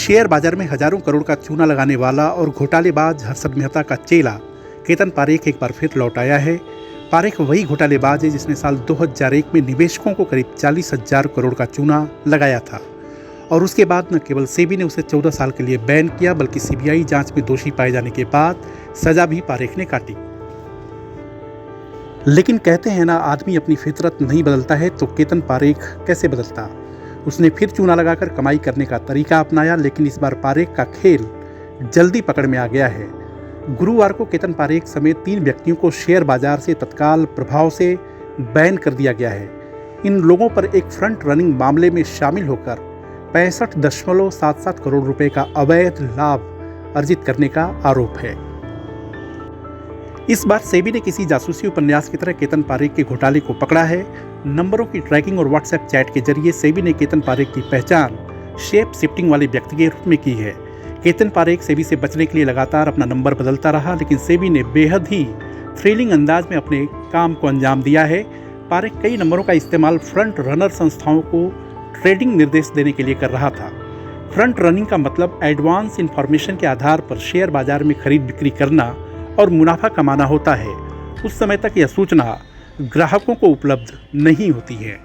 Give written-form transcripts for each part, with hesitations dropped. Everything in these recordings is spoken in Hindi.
शेयर बाजार में हजारों करोड़ का चूना लगाने वाला और घोटालेबाज हर्षद मेहता का चेला केतन पारेख एक बार फिर लौट आया है। पारेख वही घोटालेबाज है जिसने साल 2001 में निवेशकों को करीब 40,000 करोड़ का चूना लगाया था और उसके बाद न केवल सेबी ने उसे 14 साल के लिए बैन किया बल्कि सीबीआई जांच में दोषी पाए जाने के बाद सजा भी पारेख ने काटी। लेकिन कहते हैं ना, आदमी अपनी फितरत नहीं बदलता है तो केतन पारेख कैसे बदलता। उसने फिर चूना लगाकर कमाई करने का तरीका अपनाया, लेकिन इस बार पारेख का खेल जल्दी पकड़ में आ गया है। गुरुवार को केतन पारेख समेत 3 व्यक्तियों को शेयर बाजार से तत्काल प्रभाव से बैन कर दिया गया है। इन लोगों पर एक फ्रंट रनिंग मामले में शामिल होकर 65.77 करोड़ रुपए का अवैध लाभ अर्जित करने का आरोप है। इस बार सेबी ने किसी जासूसी उपन्यास की तरह केतन पारेख के घोटाले को पकड़ा है। नंबरों की ट्रैकिंग और व्हाट्सएप चैट के जरिए सेबी ने केतन पारेख की पहचान शेप शिफ्टिंग वाले व्यक्ति के रूप में की है। केतन पारेख सेबी से बचने के लिए लगातार अपना नंबर बदलता रहा, लेकिन सेबी ने बेहद ही थ्रिलिंग अंदाज में अपने काम को अंजाम दिया है। पारेख कई नंबरों का इस्तेमाल फ्रंट रनर संस्थाओं को ट्रेडिंग निर्देश देने के लिए कर रहा था। फ्रंट रनिंग का मतलब एडवांस इंफॉर्मेशन के आधार पर शेयर बाजार में खरीद बिक्री करना और मुनाफा कमाना होता है। उस समय तक यह सूचना ग्राहकों को उपलब्ध नहीं होती है।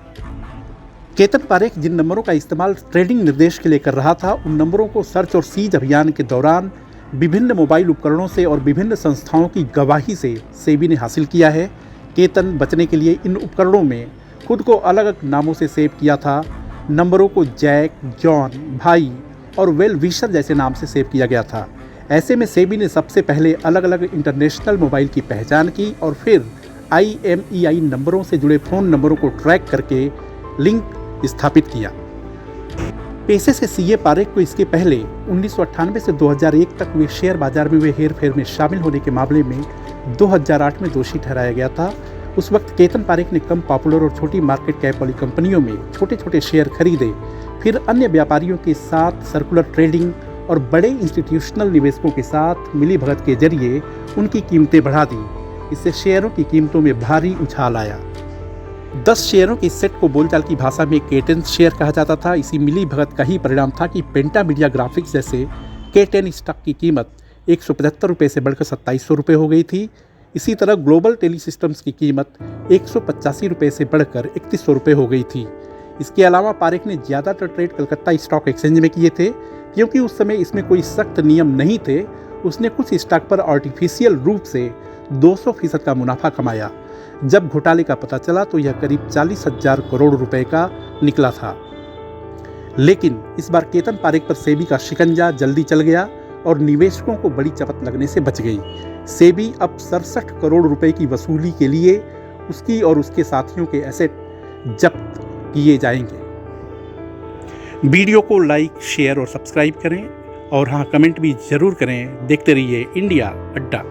केतन पारेख जिन नंबरों का इस्तेमाल ट्रेडिंग निर्देश के लिए कर रहा था, उन नंबरों को सर्च और सीज अभियान के दौरान विभिन्न मोबाइल उपकरणों से और विभिन्न संस्थाओं की गवाही से सेबी ने हासिल किया है। केतन बचने के लिए इन उपकरणों में खुद को अलग अलग नामों से सेव किया था। नंबरों को जैक, जॉन, भाई और वेल विशर जैसे नाम से सेव किया गया था। ऐसे में सेबी ने सबसे पहले अलग अलग इंटरनेशनल मोबाइल की पहचान की और फिर IMEI नंबरों से जुड़े फ़ोन नंबरों को ट्रैक करके लिंक स्थापित किया। पेशे से सीए पारेख को इसके पहले 1998 से 2001 तक हुए शेयर बाजार में हुए हेरफेर में शामिल होने के मामले में 2008 में दोषी ठहराया गया था। उस वक्त केतन पारेख ने कम पॉपुलर और छोटी मार्केट कैप वाली कंपनियों में छोटे छोटे शेयर खरीदे, फिर अन्य व्यापारियों के साथ सर्कुलर ट्रेडिंग और बड़े इंस्टीट्यूशनल निवेशकों के साथ मिलीभगत के जरिए उनकी कीमतें बढ़ा दी। इससे शेयरों की कीमतों में भारी उछाल आया। 10 शेयरों के सेट को बोलचाल की भाषा में K10 शेयर कहा जाता था। इसी मिलीभगत का ही परिणाम था कि पेंटा मीडिया ग्राफिक्स जैसे K10 स्टॉक की कीमत 175 रुपये से बढ़कर 2700 रुपये हो गई थी। इसी तरह ग्लोबल टेली सिस्टम्स की कीमत 185 रुपये से बढ़कर 3100 रुपये हो गई थी। इसके अलावा पारेख ने ज़्यादातर ट्रेड कलकत्ता स्टॉक एक्सचेंज में किए थे, क्योंकि उस समय इसमें कोई सख्त नियम नहीं थे। उसने कुछ स्टॉक पर आर्टिफिशियल रूप से 200% का मुनाफा कमाया। जब घोटाले का पता चला तो यह करीब 40,000 करोड़ रुपए का निकला था। लेकिन इस बार केतन पारेख पर सेबी का शिकंजा जल्दी चल गया और निवेशकों को बड़ी चपत लगने से बच गई। सेबी अब 67 करोड़ रुपए की वसूली के लिए उसकी और उसके साथियों के एसेट जब्त किए जाएंगे। वीडियो को लाइक, शेयर और सब्सक्राइब करें और हाँ, कमेंट भी जरूर करें। देखते रहिए इंडिया अड्डा।